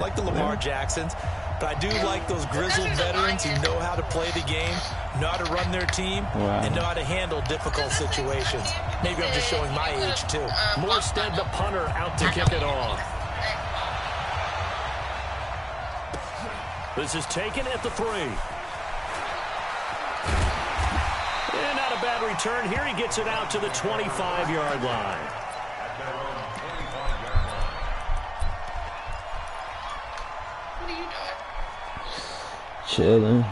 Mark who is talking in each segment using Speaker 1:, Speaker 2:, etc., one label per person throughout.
Speaker 1: like the Lamar Jacksons, but I do like those grizzled veterans who know how to play the game, know how to run their team, and know how to handle difficult situations. Maybe I'm just showing my age, too.
Speaker 2: Morstead, the punter, out to kick it off. This is taken at the 3. And not a bad return. Here he gets it out to the 25-yard line.
Speaker 3: Chilling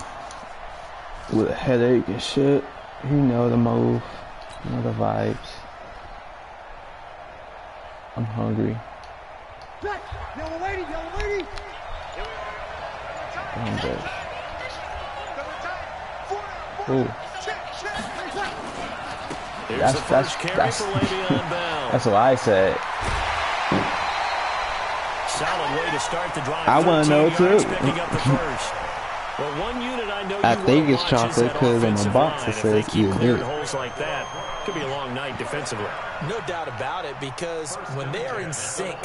Speaker 3: with a headache and shit. You know the move, you know the vibes. I'm hungry.
Speaker 4: Yellow lady, yellow lady.
Speaker 3: I'm dead. Ooh. That's what I said.
Speaker 2: Solid way to start the drive.
Speaker 3: I want to know too.
Speaker 2: Picking up the first. Well, one unit I know
Speaker 3: I think it's chocolate because on the box it says you do.
Speaker 2: Holes like that could be a long night defensively.
Speaker 1: No doubt about it, because when they are in sync,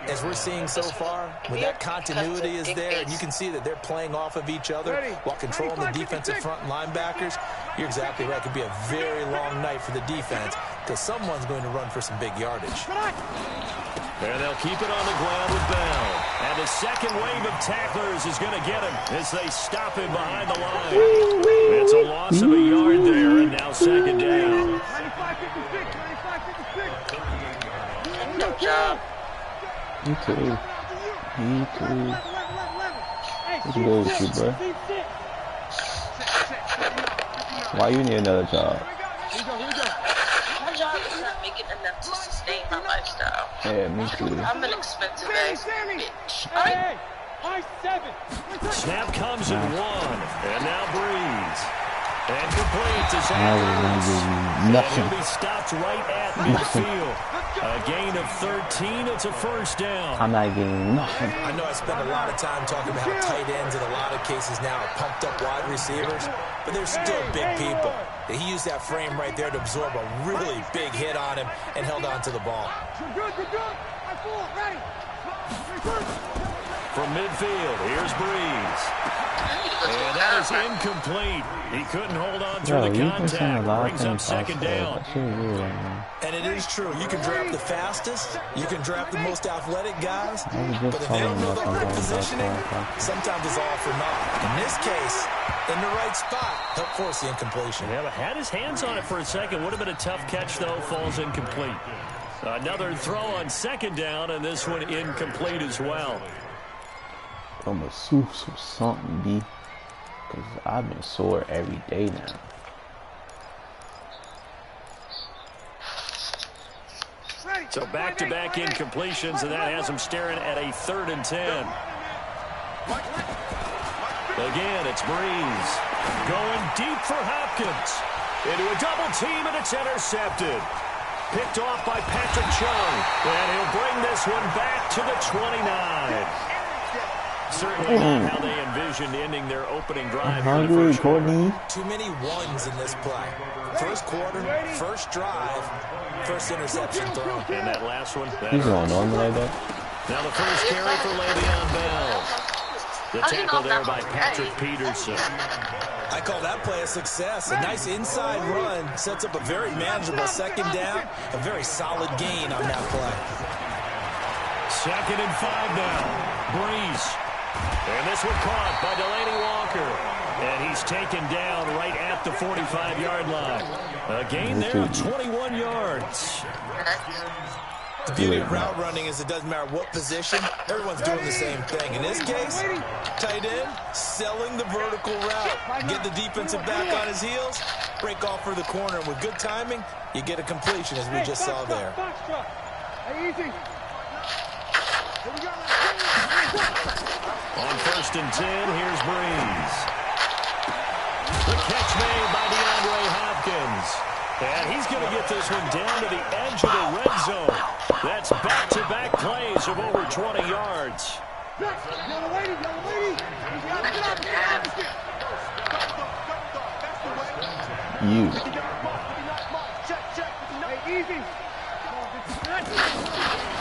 Speaker 1: as we're seeing so far, when that continuity is there, and you can see that they're playing off of each other while controlling the defensive front linebackers, you're exactly right. It could be a very long night for the defense because someone's going to run for some big yardage.
Speaker 2: And they'll keep it on the ground with Bell. And the second wave of tacklers is going to get him as they stop him behind the line. It's a loss of a yard there, and now second down.
Speaker 5: Good job.
Speaker 3: Me too. Me too. What's the goal with you, bro? Why you need another job?
Speaker 5: My job is not making enough to sustain my lifestyle.
Speaker 3: Yeah, me too.
Speaker 5: I'm an expensive ass bitch.
Speaker 2: Snap comes in 1. And now Breeze. And complete to Zach.
Speaker 3: Nothing.
Speaker 2: He'll be stopped right at midfield. A gain of 13. It's a first down.
Speaker 3: I'm not getting nothing.
Speaker 1: I know I spend a lot of time talking about how tight ends in a lot of cases now are pumped up wide receivers, but they're still big people. He used that frame right there to absorb a really big hit on him and held on to the ball.
Speaker 2: From midfield, here's Breeze. And that is incomplete. He couldn't hold on through the contact. Brings up second down.
Speaker 1: And it is true. You can draft the fastest. You can draft the most athletic guys. But if they don't know the art of positioning, sometimes it's all for naught. In this case, in the right spot, helped force the incompletion.
Speaker 2: Yeah, but had his hands on it for a second. Would have been a tough catch, though. Falls incomplete. Another throw on second down, and this one incomplete as well.
Speaker 3: I'm a soup some something, B. Because I've been sore every day now.
Speaker 2: So back-to-back incompletions, and that has him staring at a 3rd and 10. Again, it's Breeze. Going deep for Hopkins. Into a double team, and it's intercepted. Picked off by Patrick Chung. And he'll bring this one back to the 29. Certainly not how they envisioned ending their opening drive.
Speaker 1: Too many ones in this play. First quarter, first drive, first interception throw.
Speaker 2: And that last one.
Speaker 3: He's going on like that.
Speaker 2: Now the first carry for Le'Veon Bell. The tackle there by Patrick Peterson.
Speaker 1: I call that play a success. A nice inside run sets up a very manageable second down. A very solid gain on that play.
Speaker 2: 2nd and 5 now. Breeze. And this one caught by Delaney Walker. And he's taken down right at the 45-yard line. A gain there of 21 yards.
Speaker 1: The beauty of route running is it doesn't matter what position, everyone's doing the same thing. In this case, tight end, selling the vertical route. Get the defensive back on his heels, break off for the corner. With good timing, you get a completion, as we just saw there.
Speaker 2: On 1st and 10, here's Breeze. The catch made by DeAndre Hopkins. And he's going to get this one down to the edge of the red zone. That's back-to-back plays of over 20 yards.
Speaker 3: You.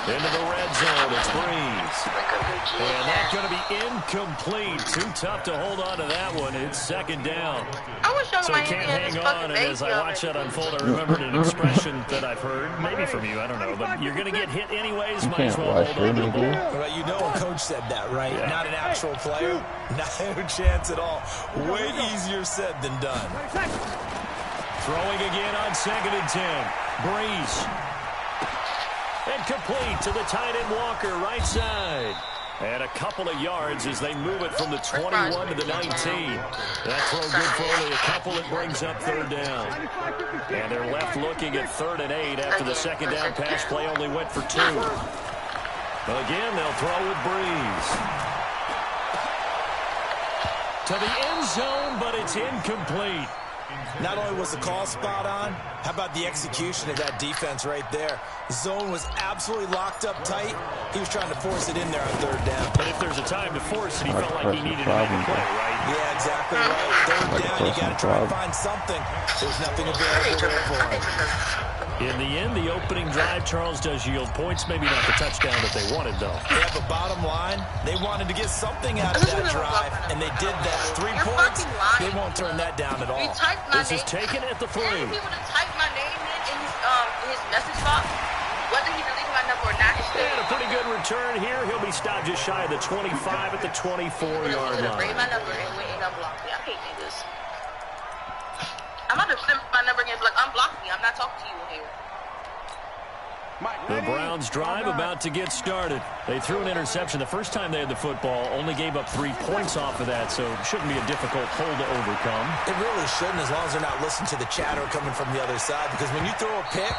Speaker 2: Into the red zone, it's Breeze. And that's going to be incomplete. Too tough to hold on to that one. It's second down. So he can't hang on, and as I watch that unfold, I remembered an expression that I've heard, maybe from you, I don't know, but you're going to get hit anyways, might as well hold on to the ball.
Speaker 1: Well, you know a coach said that, right? Yeah. Not an actual player. No chance at all. Way easier said than done.
Speaker 2: Throwing again on 2nd and 10. Breeze. And complete to the tight end Walker, right side. And a couple of yards as they move it from the 21 to the 19. That throw good for only a couple. It brings up 3rd down. And they're left looking at 3rd and 8 after the 2nd down pass play only went for 2. Again, they'll throw with Breeze. To the end zone, but it's incomplete.
Speaker 1: Not only was the call spot on, how about the execution of that defense right there? Zone was absolutely locked up tight. He was trying to force it in there on 3rd down.
Speaker 2: But if there's a time to force it, he felt like he needed to make a play, right?
Speaker 1: Yeah, exactly right. 3rd down, you got to try and find something. There's nothing available there for him.
Speaker 2: In the end, the opening drive, Charles, does yield points. Maybe not the touchdown that they wanted, though.
Speaker 1: Yeah, but bottom line, they wanted to get something out of that drive, and they did that. 3 points, they won't turn that down at all.
Speaker 2: This is taken at the 3.
Speaker 5: If he would have typed my name in his message box, whether he deleted my number or not,
Speaker 2: and a pretty good return here. He'll be stopped just shy of the 25 at the 24-yard line.
Speaker 5: Bring my number and went and unblocked me. I hate niggas. I'm about to flip my number again, like, unblock me. I'm not talking to you in here.
Speaker 2: The Browns drive about to get started. They threw an interception the first time they had the football, only gave up 3 points off of that, so it shouldn't be a difficult hole to overcome.
Speaker 1: It really shouldn't, as long as they're not listening to the chatter coming from the other side, because when you throw a pick,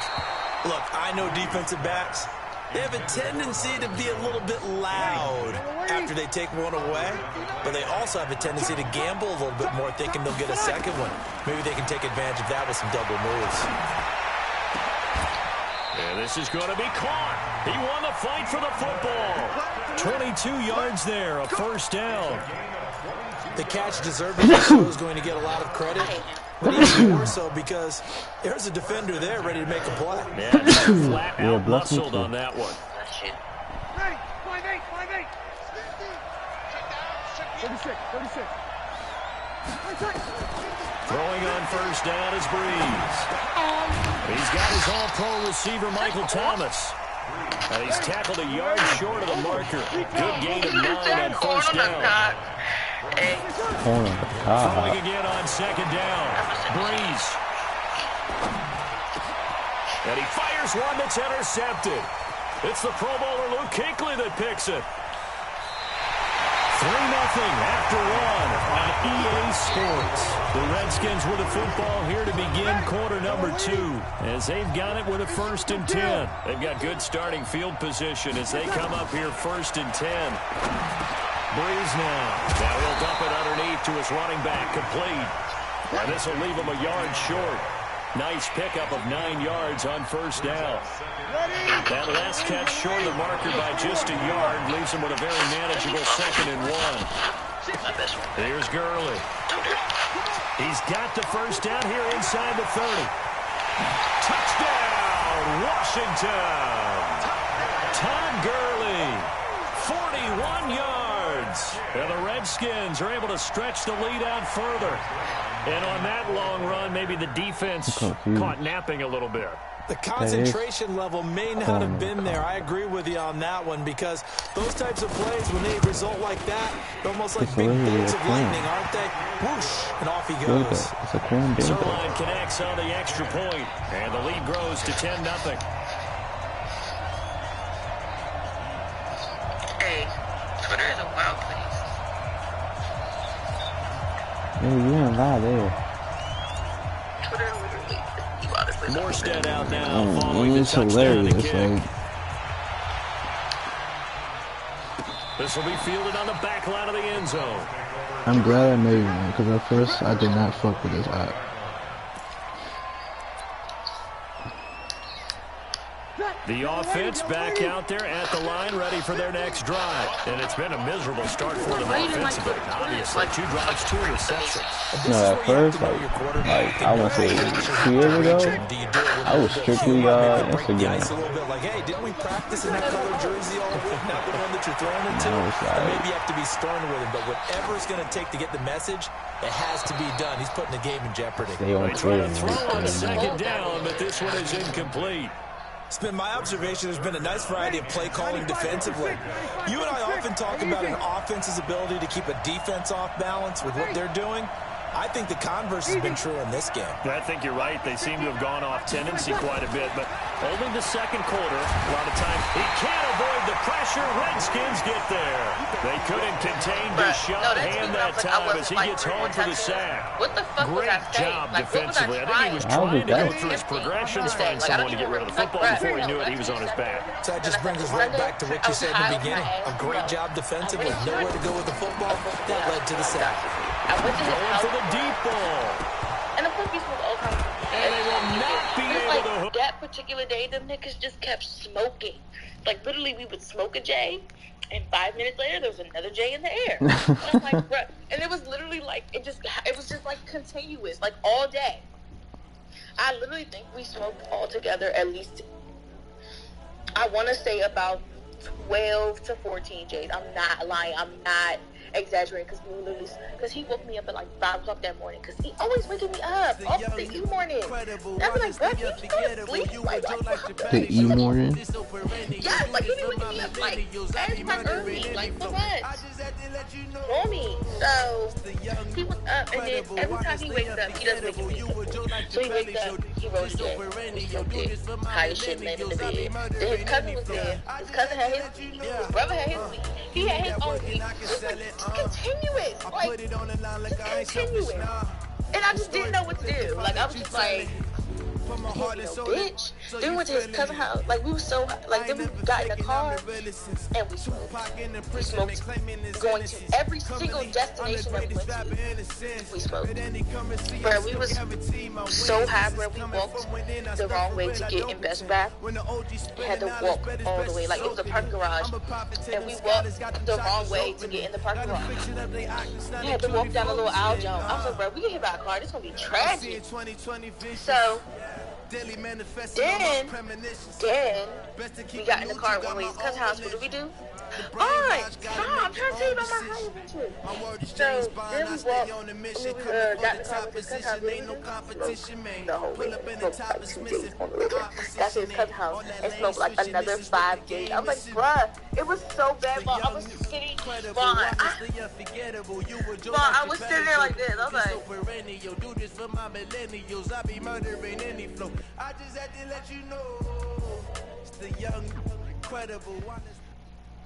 Speaker 1: look, I know defensive backs, they have a tendency to be a little bit loud after they take one away, but they also have a tendency to gamble a little bit more, thinking they'll get a second one. Maybe they can take advantage of that with some double moves.
Speaker 2: And this is going to be caught. He won the fight for the football. 22 yards there, a 1st down.
Speaker 1: The catch deserved it. So is going to get a lot of credit, but even more so because there's a defender there ready to make a play.
Speaker 2: Yeah, flat out muscled on that one.
Speaker 4: Ready, 5-8, 5-8. 36.
Speaker 2: Throwing on 1st down is Breeze. He's got his all-pro receiver, Michael Thomas. And he's tackled a yard short of the marker. Good gain of 9 on 1st down. Throwing again on 2nd down. Breeze. And he fires one that's intercepted. It's the Pro Bowler Luke Kuechly that picks it. 3-0 after 1 on EA Sports. The Redskins with the football here to begin quarter number 2 as they've got it with a 1st and 10. They've got good starting field position as they come up here 1st and 10. Breeze now. Now he'll dump it underneath to his running back, complete. And this will leave him a yard short. Nice pickup of 9 yards on 1st down. That last catch short of the marker by just a yard leaves him with a very manageable 2nd and 1. Here's Gurley. He's got the 1st down here inside the 30. Touchdown, Washington. Todd Gurley, 41 yards. And the Redskins are able to stretch the lead out further. And on that long run, maybe the defense caught napping a little bit.
Speaker 1: The concentration level may not have been there. I agree with you on that one because those types of plays, when they result like that, they're almost like big bolts of lightning, aren't they? Whoosh, and off he goes.
Speaker 2: Zerline connects on the extra point, and the lead grows to 10-0.
Speaker 5: Hey, Twitter is a wild place.
Speaker 3: Yeah, you ain't lie there.
Speaker 2: Morstead out now following the
Speaker 3: it's
Speaker 2: touchdown
Speaker 3: hilarious.
Speaker 2: kick. This will be fielded on the back line of the end zone.
Speaker 3: I'm glad I made one because at first I did not fuck with this app.
Speaker 2: The offense back out there at the line, ready for their next drive. And it's been a miserable start for them offensively. Obviously, 2 drives, 2 receptions.
Speaker 3: No, at first, like I want to say 2 years ago, I was strictly Instagram.
Speaker 1: A little bit like, hey, didn't we practice in that color jersey all week? Not the one that you're throwing into. And maybe you have to be stern with him, but whatever it's going to take to get the message, it has to be done. He's putting the game in jeopardy.
Speaker 3: They try
Speaker 2: to throw on 2nd down, but this one is incomplete.
Speaker 1: It's been my observation there's been a nice variety of play calling defensively. You and I often talk about an offense's ability to keep a defense off balance with what they're doing. I think the converse has been true in this game.
Speaker 2: I think you're right. They seem to have gone off tendency quite a bit, but only the 2nd quarter. A lot of time, he can't avoid the pressure. Redskins get there. They couldn't contain Deshaun Hand that time as he gets home for the sack.
Speaker 5: What the fuck was I saying?
Speaker 2: Great job defensively. I think he was trying to go through his progressions, find someone to get rid of the football. Before he knew it, he was on his back.
Speaker 1: So that just brings us right back to what you said in the beginning. A great job defensively. Nowhere to go with the football. That led to the sack.
Speaker 5: I went to his house.
Speaker 2: For the deep ball.
Speaker 5: And of course, we smoked all kinds of
Speaker 2: And they will not be able to hook.
Speaker 5: That particular day, them niggas just kept smoking. Like, literally, we would smoke a J, and 5 minutes later, there was another J in the air. And I'm like, bruh. And it was literally like, it was just like continuous, like all day. I literally think we smoked all together at least, I want to say about 12 to 14 J's. I'm not lying. I'm not exaggerating because he woke me up at like 5 o'clock that morning because he always waking me up off the E morning. And I'd be like, bro, you just go to sleep? Like,
Speaker 3: the E morning?
Speaker 5: Yes, like he be waking me up like as my early, like for what? For me. So he was up and then every time he wakes up, he doesn't wake me up. So he wakes up, he rolls in, we smoked it, high as shit, laying in the bed. Then his cousin was there. His cousin had his weed. His brother had his weed. He had his own weed. Continuous, like, just continuous. And I just didn't know what to do. Like, I was just like, bitch. Then we went to his cousin's house. Like, we were so, like, then we got in the car and we smoked. We smoked going to every single destination that we went to. We smoked. Bro, we was so high, bro. We walked the wrong way to get in Best Buy. We had to walk all the way. Like, it was a parking garage. And we walked the wrong way to get in the parking garage. We had to walk down a little aisle jump. I was like, bro, we get hit by a car. This is going to be tragic. So, then we got in the car at one of his cousin's house. What did we do? I'm trying to tell you about my high adventure. So then we walked, got in the car with his cousin's house. The whole way. Smoked like 2 days on the way there. Got to his cousin's house and smoked like another 5 days. I was like, bruh, it was so bad, but I was sitting, I was sitting there like this. I was like, I just had to let you know it's the young, incredible one.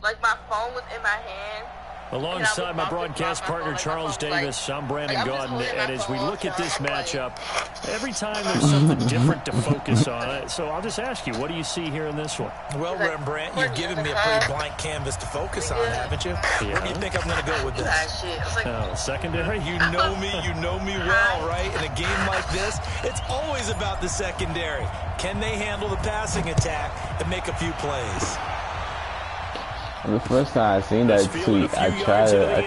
Speaker 5: Like my phone was in my hand.
Speaker 2: Alongside my broadcast partner Charles Davis, I'm Brandon Gaudin, and as we look at this matchup, every time there's something different to focus on. So I'll just ask you, what do you see here in this one?
Speaker 1: Well, Rembrandt, you've given me a pretty blank canvas to focus on, haven't you? Yeah. Where do you think I'm going to go with this?
Speaker 2: Secondary?
Speaker 1: You know me well, right? In a game like this, it's always about the secondary. Can they handle the passing attack and make a few plays?
Speaker 3: The first time I seen that tweet, I tried to like,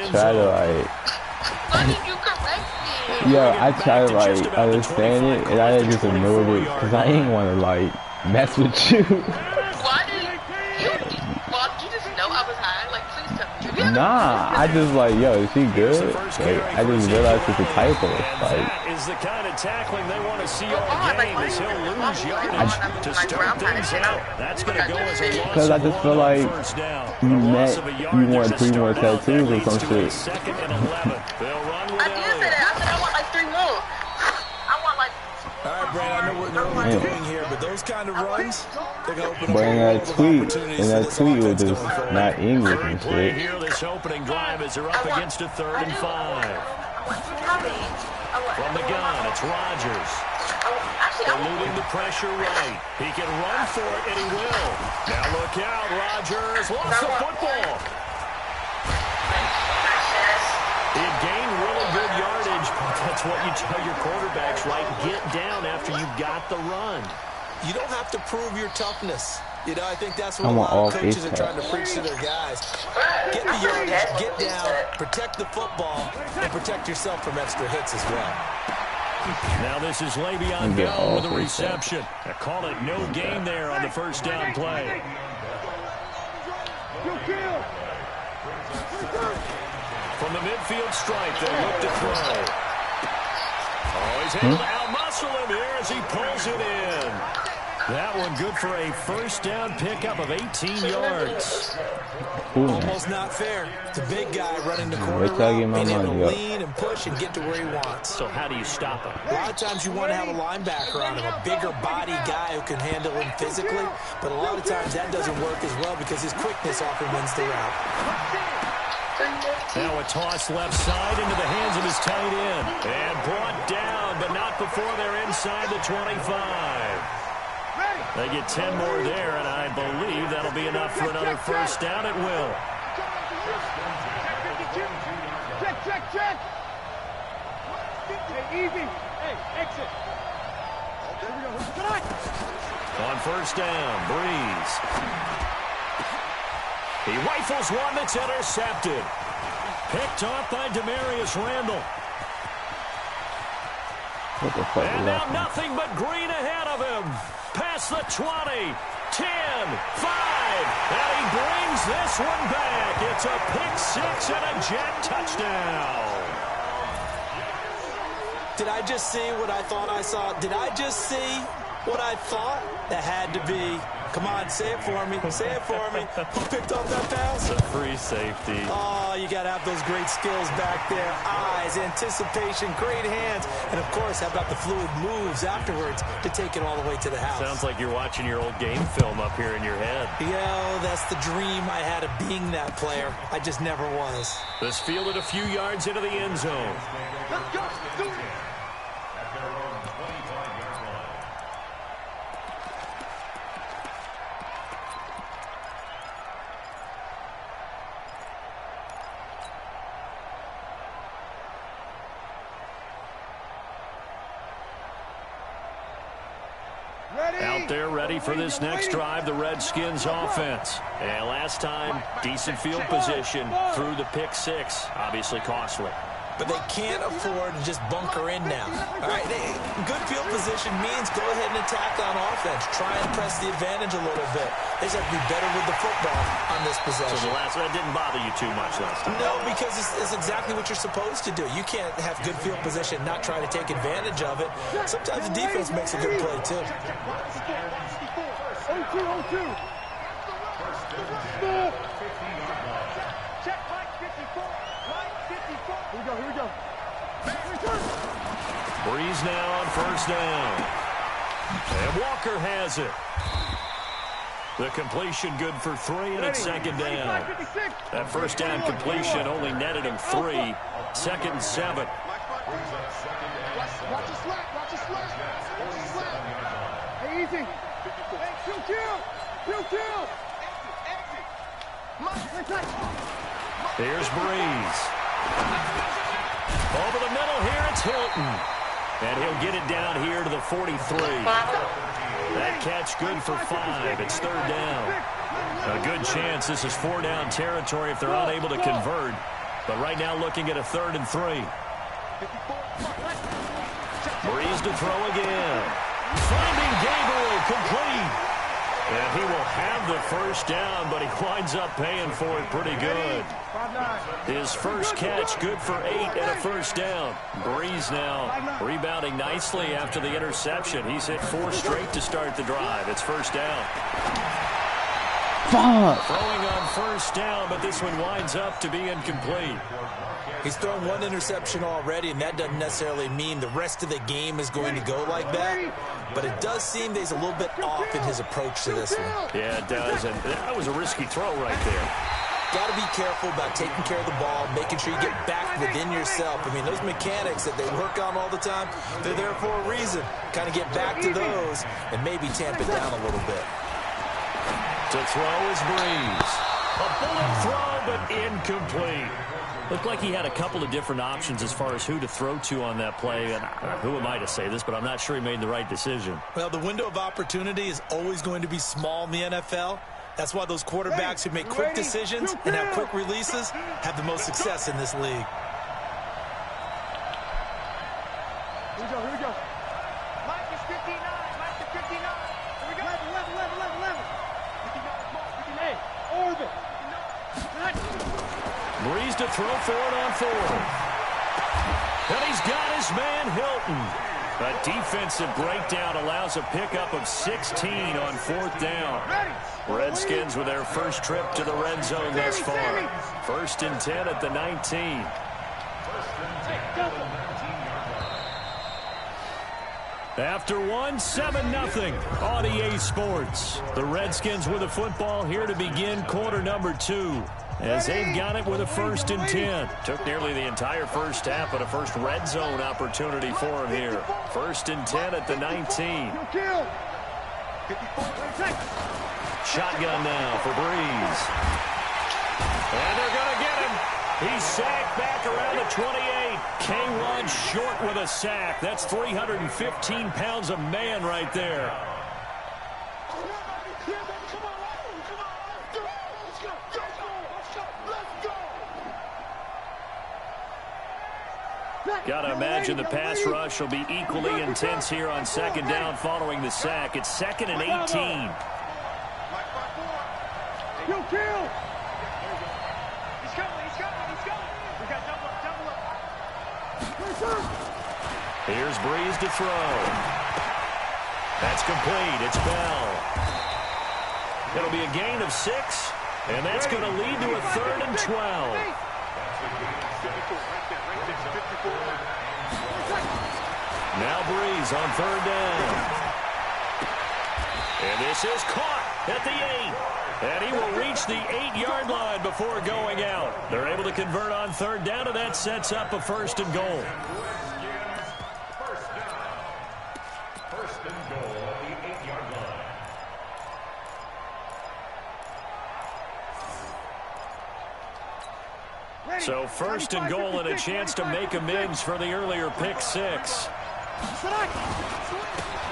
Speaker 3: I tried to like understand it, and I just ignored it because I ain't want to like mess with you.
Speaker 5: Why did you just know I was high? Like, please tell me.
Speaker 3: Nah, I just like, yo, is she good? Like, I just realized it's a typo. Like,
Speaker 2: is the kind of tackling they want to see all game as he'll lose yardage to start things out. That's going to go as a loss.
Speaker 3: Because I just feel like you want 3 more tattoos or some shit.
Speaker 2: Second and 11. They'll run with
Speaker 5: I did say that. I said I want like 3 more. I want like.
Speaker 1: All right, Brad, I know what we're doing here, but those kind of runs, they're going to open up
Speaker 3: but in that tweet was just not English and shit.
Speaker 2: Here, this opening drive as they're up against a 3rd and 5. From the gun, it's Rodgers. Eluding the pressure right. He can run for it, and he will. Now look out, Rodgers lost the football. He gained really good yardage, but that's what you tell your quarterbacks, right? Get down after you got the run.
Speaker 1: You don't have to prove your toughness. You know, I think that's what a lot of coaches are trying to preach to their guys. Get the yardage, get down, protect the football, and protect yourself from extra hits as well.
Speaker 2: Now this is Le'Veon Bell with a reception. I call it no gain there on the first down play. From the midfield stripe, they look to throw. Oh, he's able to out-muscle him here as he pulls it in. That one good for a first down pickup of 18 yards.
Speaker 1: Almost not fair. It's a big guy running the corner route, being able to lean and push and get to where he wants.
Speaker 2: So how do you stop him?
Speaker 1: A lot of times you want to have a linebacker on him, a bigger body guy who can handle him physically, but a lot of times that doesn't work as well because his quickness often wins the route.
Speaker 2: Now a toss left side into the hands of his tight end. And brought down, but not before they're inside the 25. They get 10 more there, and I believe that'll be enough for another first down. It will.
Speaker 4: Check. Hey, easy. Hey, exit.
Speaker 2: On first down, Breeze. He rifles one that's intercepted. Picked off by Demarius Randall. And now nothing but green ahead of him. Past the 20, 10, 5, and he brings this one back. It's a pick six and a jet touchdown.
Speaker 1: Did I just see what I thought I saw? Did I just see what I thought? That had to be. Come on, say it for me. Say it for me. Who picked up that pass?
Speaker 2: It's a free safety.
Speaker 1: Oh, you got to have those great skills back there. Eyes, anticipation, great hands. And, of course, how about the fluid moves afterwards to take it all the way to the house?
Speaker 2: Sounds like you're watching your old game film up here in your head.
Speaker 1: Yeah, that's the dream I had of being that player. I just never was.
Speaker 2: This fielded a few yards into the end zone.
Speaker 4: Let's go. Do it.
Speaker 2: Out there ready for this next drive, the Redskins offense. And last time, decent field position through the pick six. Obviously costly.
Speaker 1: But they can't afford to just bunker in now. All right, good field position means go ahead and attack on offense. Try and press the advantage a little bit. They just have to be better with the football on this possession.
Speaker 2: So that didn't bother you too much last time?
Speaker 1: No, because it's exactly what you're supposed to do. You can't have good field position, not try to take advantage of it. Sometimes the defense makes a good play, too.
Speaker 4: 0-2. Check line 54. Here we go.
Speaker 2: Breeze now on first down. And Walker has it. The completion good for 3, and it's second down. That first down completion only netted him 3. Second and 7.
Speaker 4: Watch the slap. Hey, easy. Hey, kill.
Speaker 2: Here's Breeze. Over the middle here, it's Hilton. And he'll get it down here to the 43. That catch good for 5. It's third down. A good chance this is 4-down territory if they're unable to convert. But right now looking at a 3rd and 3. Breeze to throw again. Finding Gabriel complete. And he will have the first down, but he winds up paying for it pretty good. His first catch good for 8 and a first down. Breeze now rebounding nicely after the interception. He's hit 4 straight to start the drive. It's first down. Throwing on first down, but this one winds up to be incomplete.
Speaker 1: He's thrown 1 interception already, and that doesn't necessarily mean the rest of the game is going to go like that. But it does seem that he's a little bit off in his approach to this one.
Speaker 2: Yeah, it does, and that was a risky throw right there.
Speaker 1: Got to be careful about taking care of the ball, making sure you get back within yourself. I mean, those mechanics that they work on all the time, they're there for a reason. Kind of get back to those and maybe tamp it down a little bit.
Speaker 2: To throw is Breeze. A bullet throw, but incomplete. Looked like he had a couple of different options as far as who to throw to on that play. And who am I to say this, but I'm not sure he made the right decision.
Speaker 1: Well, the window of opportunity is always going to be small in the NFL. That's why those quarterbacks who make quick decisions and have quick releases have the most success in this league.
Speaker 4: Here we go, here we go. Mike is 59, Mike is 59. Here we go. 11. 59, Orbit.
Speaker 2: Breeze to throw for it on 4th. And he's got his man Hilton. A defensive breakdown allows a pickup of 16 on 4th down. Redskins with their first trip to the red zone thus far. 1st and 10 at the 19. After 1, 7-0 on EA Sports. The Redskins with the football here to begin quarter number 2. As they've got it with a 1st and 10. Took nearly the entire first half, but a first red zone opportunity for him here. 1st and 10 at the 19. Shotgun now for Breeze. And they're going to get him. He's sacked back around the 28. K1 short with a sack. That's 315 pounds of man right there. Got to imagine the pass rush will be equally intense here on 2nd down following the sack. It's 2nd and 18.
Speaker 4: Kill! He's coming. We got double up.
Speaker 2: Here's Breeze to throw. That's complete. It's Bell. It'll be a gain of 6, and that's going to lead to a 3rd and 12. Now Breeze on 3rd down. And this is caught at the 8. And he will reach the 8-yard line before going out. They're able to convert on 3rd down, and that sets up a 1st and goal.
Speaker 6: First and goal at the 8-yard line.
Speaker 2: So 1st and goal and a chance to make amends for the earlier pick 6.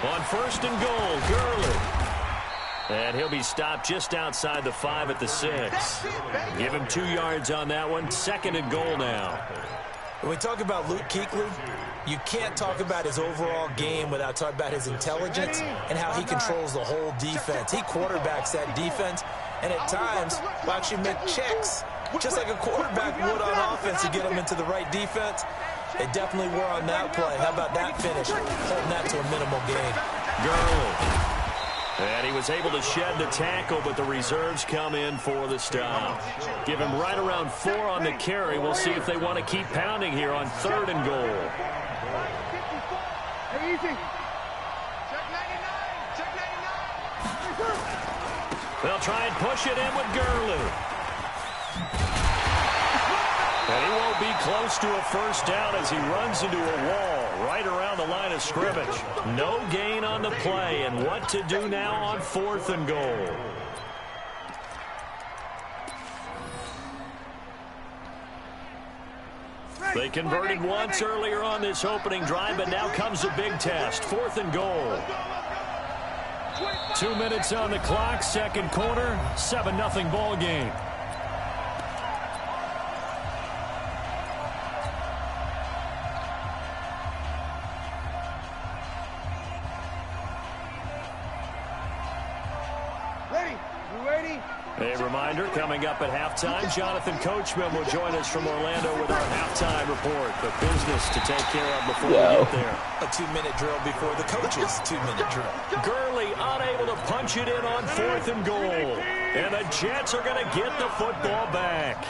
Speaker 2: On 1st and goal, Gurley. And he'll be stopped just outside the 5 at the 6. Give him 2 yards on that one. 2nd and goal now.
Speaker 1: When we talk about Luke Kuechly, you can't talk about his overall game without talking about his intelligence and how he controls the whole defense. He quarterbacks that defense, and at times will actually make checks, just like a quarterback would on offense to get him into the right defense. They definitely were on that play. How about that finish? Holding that to a minimal gain.
Speaker 2: Gurley. And he was able to shed the tackle, but the reserves come in for the stop. Give him right around 4 on the carry. We'll see if they want to keep pounding here on 3rd and goal. They'll try and push it in with Gurley. And he won't be close to a 1st down as he runs into a wall right around the line of scrimmage. No gain on the play, and what to do now on 4th and goal. They converted once earlier on this opening drive, but now comes a big test. 4th and goal. 2 minutes on the clock, 2nd quarter, 7-0 ball game. A reminder, coming up at halftime, Jonathan Coachman will join us from Orlando with our halftime report. The business to take care of before we get there.
Speaker 1: A 2-minute drill before the coach's 2-minute drill.
Speaker 2: Gurley unable to punch it in on 4th and goal. And the Jets are going to get the football back.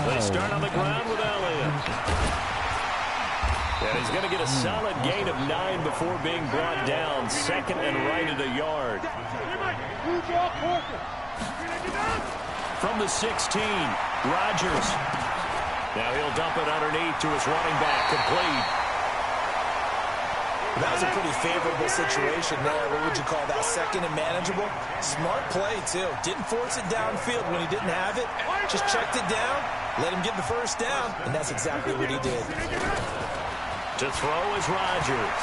Speaker 2: They start on the ground with Elliott. And he's going to get a solid gain of 9 before being brought down. 2nd and right at a yard. From the 16, Rodgers. Now he'll dump it underneath to his running back, complete.
Speaker 1: That was a pretty favorable situation there. What would you call that? Second and manageable? Smart play, too. Didn't force it downfield when he didn't have it. Just checked it down, let him get the first down, and that's exactly what he did.
Speaker 2: To throw is Rodgers.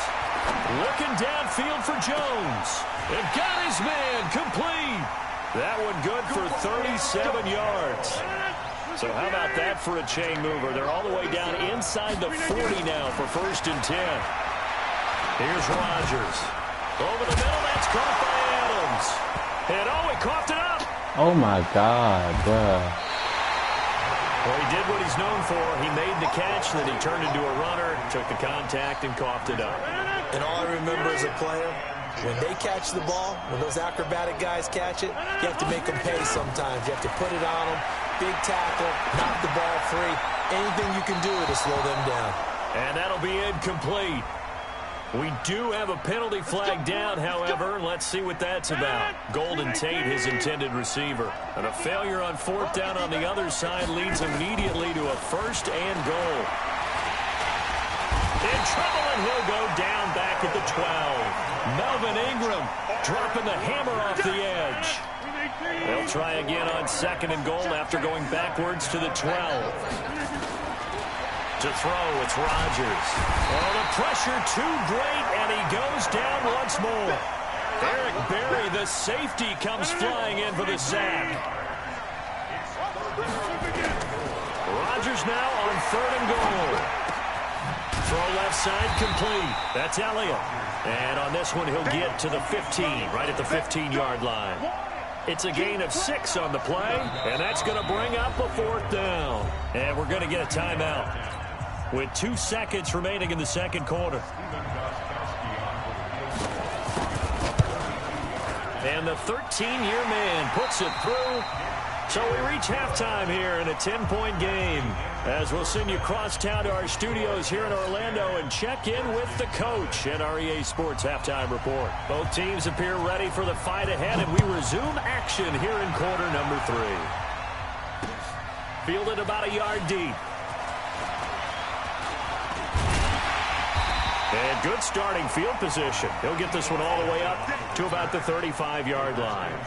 Speaker 2: Looking downfield for Jones. And got his man complete. That one good for 37 yards. So how about that for a chain mover? They're all the way down inside the 40 now for 1st and 10. Here's Rodgers. Over the middle, that's caught by Adams. And he coughed it up.
Speaker 3: Oh my God, bruh.
Speaker 2: Well, he did what he's known for. He made the catch, then he turned into a runner, took the contact, and coughed it up.
Speaker 1: And all I remember as a player, when they catch the ball, when those acrobatic guys catch it, you have to make them pay sometimes. You have to put it on them, big tackle, knock the ball free. Anything you can do to slow them down.
Speaker 2: And that'll be incomplete. We do have a penalty flag down, however. Let's see what that's about. Golden Tate, his intended receiver. And a failure on 4th down on the other side leads immediately to a 1st and goal. In trouble, and he'll go down back at the 12. Melvin Ingram dropping the hammer off the edge. They'll try again on 2nd and goal after going backwards to the 12. To throw, it's Rodgers. Oh, the pressure too great, and he goes down once more. Eric Berry, the safety, comes flying in for the sack. Rodgers now on 3rd and goal. Throw left side complete. That's Elliott. And on this one, he'll get to the 15, right at the 15-yard line. It's a gain of 6 on the play, and that's going to bring up a 4th down. And we're going to get a timeout with 2 seconds remaining in the 2nd quarter. And the 13-year man puts it through. So we reach halftime here in a 10-point game, as we'll send you cross town to our studios here in Orlando and check in with the coach at our EA Sports Halftime Report. Both teams appear ready for the fight ahead, and we resume action here in quarter number 3. Fielded about a yard deep. And good starting field position. He'll get this one all the way up to about the 35-yard line.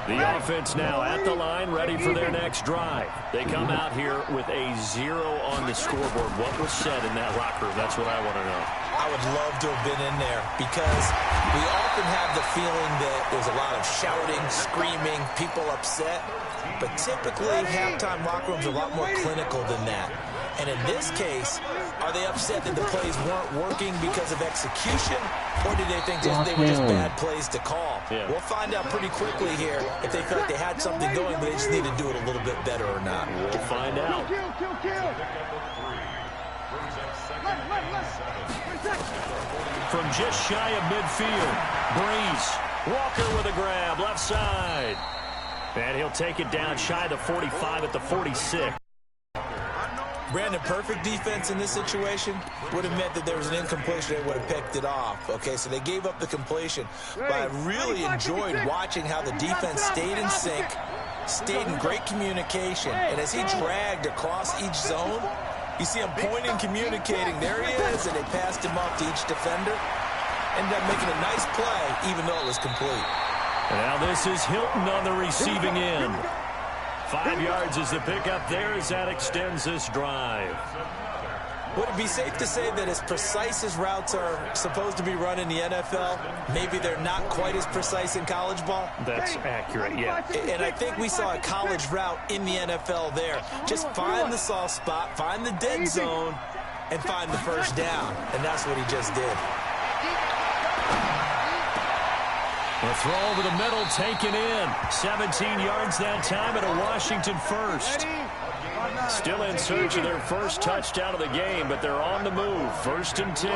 Speaker 2: The offense now at the line, ready for their next drive. They come out here with a 0 on the scoreboard. What was said in that locker room? That's what I want to know.
Speaker 1: I would love to have been in there because we often have the feeling that there's a lot of shouting, screaming, people upset. But typically, halftime locker rooms are a lot more clinical than that. And in this case, are they upset that the plays weren't working because of execution? Or did they think they were just bad plays to call?
Speaker 2: Yeah.
Speaker 1: We'll find out pretty quickly here if they felt like they had something going, but they just need to do it a little bit better or not.
Speaker 2: We'll find out. From just shy of midfield, Breeze. Walker with a grab, left side. And he'll take it down shy of the 45 at the 46.
Speaker 1: Brandon, perfect defense in this situation would have meant that there was an incompletion. They would have picked it off. Okay, so they gave up the completion. But I really enjoyed watching how the defense stayed in sync, stayed in great communication. And as he dragged across each zone, you see him pointing, communicating. There he is, and they passed him off to each defender. Ended up making a nice play, even though it was complete.
Speaker 2: Now this is Hilton on the receiving end. 5 yards is the pickup there as that extends this drive.
Speaker 1: Would it be safe to say that as precise as routes are supposed to be run in the NFL, maybe they're not quite as precise in college ball?
Speaker 2: That's accurate, yeah.
Speaker 1: And I think we saw a college route in the NFL there. Just find the soft spot, find the dead zone, and find the first down. And that's what he just did.
Speaker 2: A throw over the middle, taken in. 17 yards that time at a Washington first. Still in search of their first touchdown of the game, but they're on the move. 1st and 10.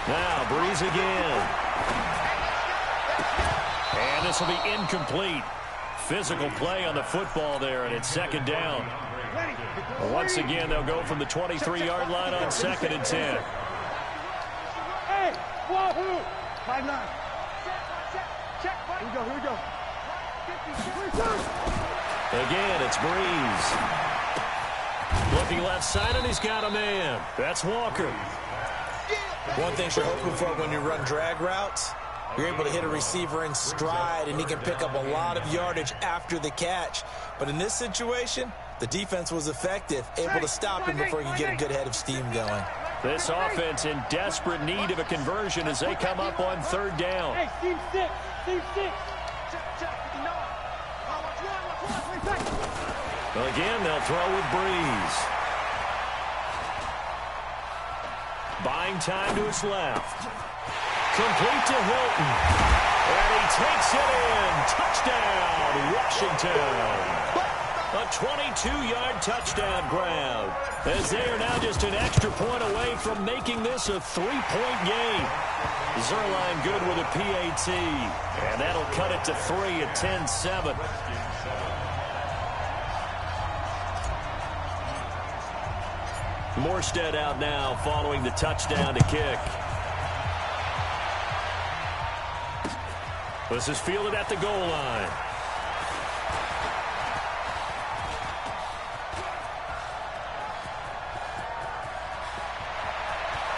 Speaker 2: Now, Breeze again. And this will be incomplete. Physical play on the football there, and it's 2nd down. Once again, they'll go from the 23-yard line on 2nd and 10.
Speaker 4: Here we go.
Speaker 2: Again, it's Breeze. Looking left side, and he's got a man. That's Walker.
Speaker 1: One thing you're hoping for when you run drag routes, you're able to hit a receiver in stride, and he can pick up a lot of yardage after the catch. But in this situation, the defense was effective, able to stop him before he could get a good head of steam going.
Speaker 2: This offense in desperate need of a conversion as they come up on third down.
Speaker 4: Hey, team six. Check.
Speaker 2: Well, again, they'll throw with Breeze. Buying time to his left. Complete to Hilton. And he takes it in. Touchdown, Washington. A 22-yard touchdown grab. As they are now just an extra point away from making this a 3-point game. Zerline good with a PAT. And that'll cut it to 3 at 10-7. Morstead out now following the touchdown to kick. This is fielded at the goal line.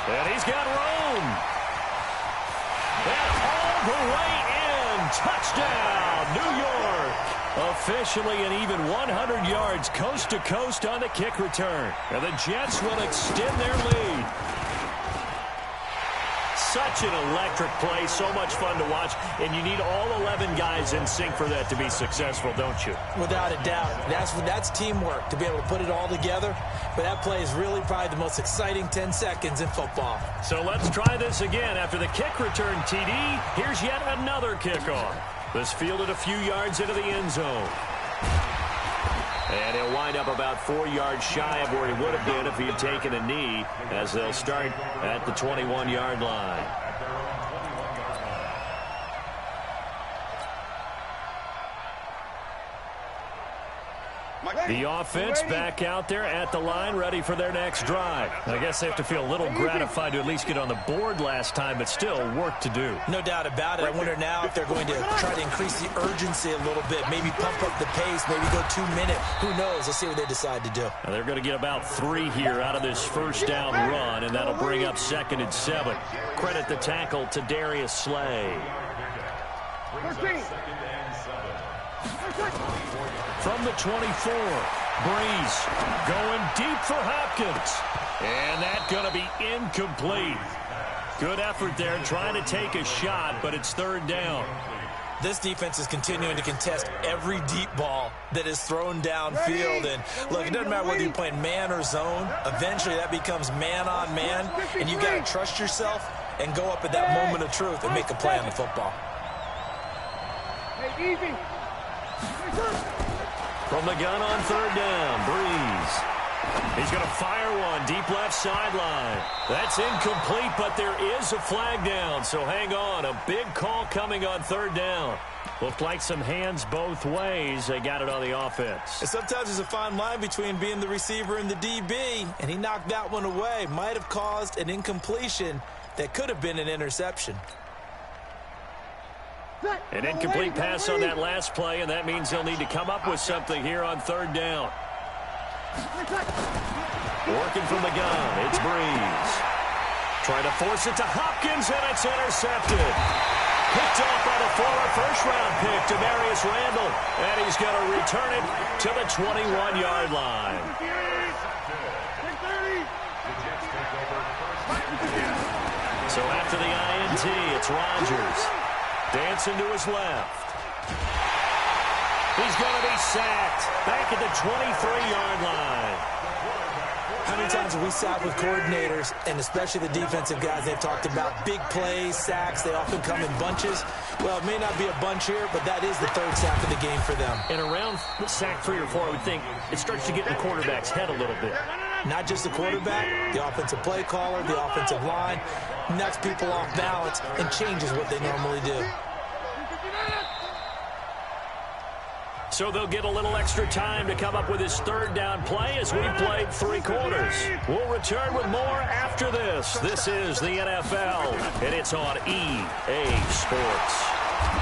Speaker 2: And he's got room. And all the way in. Touchdown, New York. Officially an even 100 yards coast to coast on the kick return. And the Jets will extend their lead. Such an electric play, so much fun to watch, and you need all 11 guys in sync for that to be successful, don't you?
Speaker 1: Without a doubt. That's teamwork, to be able to put it all together. But that play is really probably the most exciting 10 seconds in football.
Speaker 2: So let's try this again. After the kick return, TD, here's yet another kickoff. This fielded a few yards into the end zone. And he'll wind up about 4 yards shy of where he would have been if he had taken a knee, as they'll start at the 21-yard line. The offense back out there at the line, ready for their next drive. I guess they have to feel a little gratified to at least get on the board last time, but still work to do.
Speaker 1: No doubt about it. I wonder now if they're going to try to increase the urgency a little bit, maybe pump up the pace, maybe go 2-minute. Who knows? Let's see what they decide to do.
Speaker 2: Now they're going to get about 3 here out of this first down run, and that'll bring up 2nd and 7. Credit the tackle to Darius Slay. From the 24, Breeze going deep for Hopkins. And that's going to be incomplete. Good effort there trying to take a shot, but it's 3rd down.
Speaker 1: This defense is continuing to contest every deep ball that is thrown downfield. And look, it doesn't matter whether you're playing man or zone. Eventually that becomes man on man, and you got to trust yourself and go up at that moment of truth and make a play on the football.
Speaker 4: Hey, easy.
Speaker 2: From the gun on 3rd down, Breeze. He's going to fire one deep left sideline. That's incomplete, but there is a flag down, so hang on. A big call coming on 3rd down. Looked like some hands both ways. They got it on the offense.
Speaker 1: And sometimes there's a fine line between being the receiver and the DB, and he knocked that one away. Might have caused an incompletion that could have been an interception.
Speaker 2: An incomplete pass on that last play, and that means they'll need to come up with something here on 3rd down. Working from the gun, it's Breeze. Trying to force it to Hopkins, and it's intercepted. Picked off by the former first-round pick, Demarius Randall, and he's going to return it to the 21-yard line. So after the INT, it's Rodgers. Dancing to his left. He's going to be sacked back at the 23-yard line.
Speaker 1: How many times have we sat with coordinators, and especially the defensive guys, they've talked about big plays, sacks. They often come in bunches. Well, it may not be a bunch here, but that is the 3rd sack of the game for them.
Speaker 2: And around sack 3 or 4, I would think it starts to get in the quarterback's head a little bit.
Speaker 1: Not just the quarterback, the offensive play caller, the offensive line, knocks people off balance and changes what they normally do.
Speaker 2: So they'll get a little extra time to come up with his 3rd down play as we played 3 quarters. We'll return with more after this. This is the NFL, and it's on EA Sports.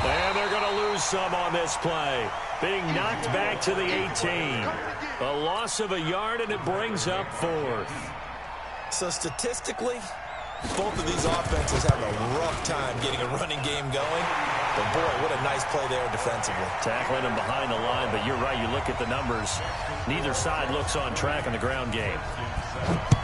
Speaker 2: And they're going to lose some on this play. Being knocked back to the 18. A loss of a yard, and it brings up 4th.
Speaker 1: So statistically, both of these offenses have a rough time getting a running game going. But, boy, what a nice play there defensively.
Speaker 2: Tackling them behind the line, but you're right. You look at the numbers. Neither side looks on track in the ground game.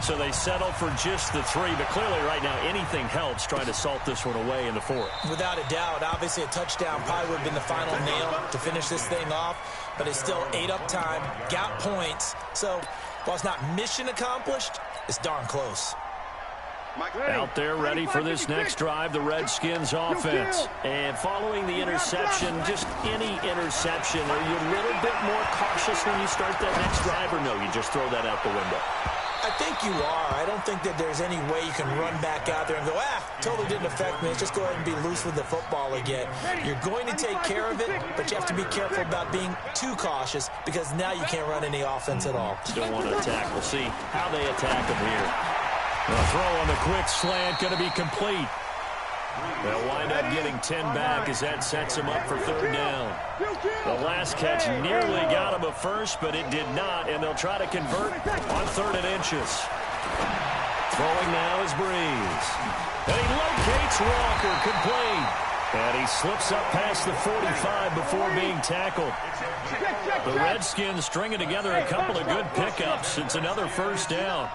Speaker 2: So they settle for just the 3. But clearly right now anything helps trying to salt this one away in the 4th.
Speaker 1: Without a doubt, obviously a touchdown probably would have been the final nail to finish this thing off. But it's still ate up time, got points. So while it's not mission accomplished, it's darn close.
Speaker 2: Out there ready for this next drive, the Redskins offense. And following the interception, just any interception, are you a little bit more cautious when you start that next drive, or no, you just throw that out the window?
Speaker 1: I think you are. I don't think that there's any way you can run back out there and go, totally didn't affect me. Let's just go ahead and be loose with the football again. You're going to take care of it, but you have to be careful about being too cautious because now you can't run any offense at all.
Speaker 2: Still want to attack. We'll see how they attack them here. The throw on the quick slant going to be complete. They'll wind up getting 10 back as that sets them up for 3rd down. The last catch nearly got him a first, but it did not, and they'll try to convert on 3rd and inches. Throwing now is Breeze. And he locates Walker, complete. And he slips up past the 45 before being tackled. The Redskins stringing together a couple of good pickups. It's another 1st down.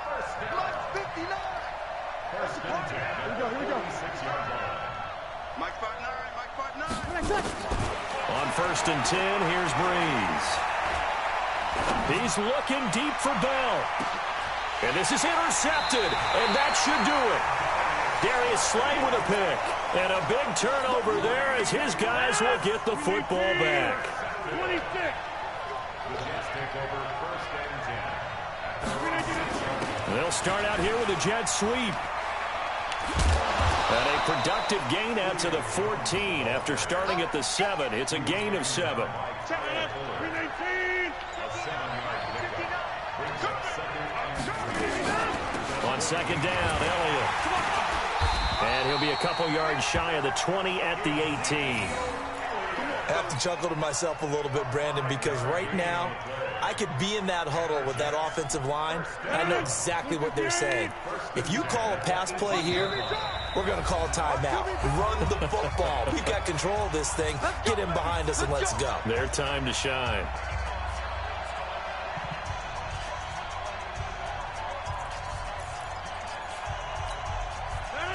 Speaker 2: On 1st and 10, here's Breeze. He's looking deep for Bell. And this is intercepted, and that should do it. Darius Slay with a pick. And a big turnover there as his guys will get the football back.
Speaker 4: 26.
Speaker 2: They'll start out here with a jet sweep. And a productive gain out to the 14 after starting at the 7. It's a gain of 7. On 2nd down, Elliott. And he'll be a couple yards shy of the 20 at the 18.
Speaker 1: I have to chuckle to myself a little bit, Brandon, because right now I could be in that huddle with that offensive line, and I know exactly what they're saying. If you call a pass play here, we're going to call a timeout. Run the football. We've got control of this thing. Get him behind us and let's go.
Speaker 2: Their time to shine.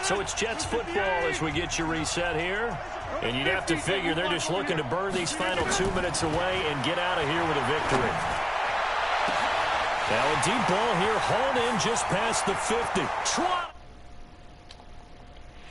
Speaker 2: So it's Jets football as we get you reset here. And you'd have to figure they're just looking to burn these final 2 minutes away and get out of here with a victory. Now a deep ball here, hauled in just past the 50.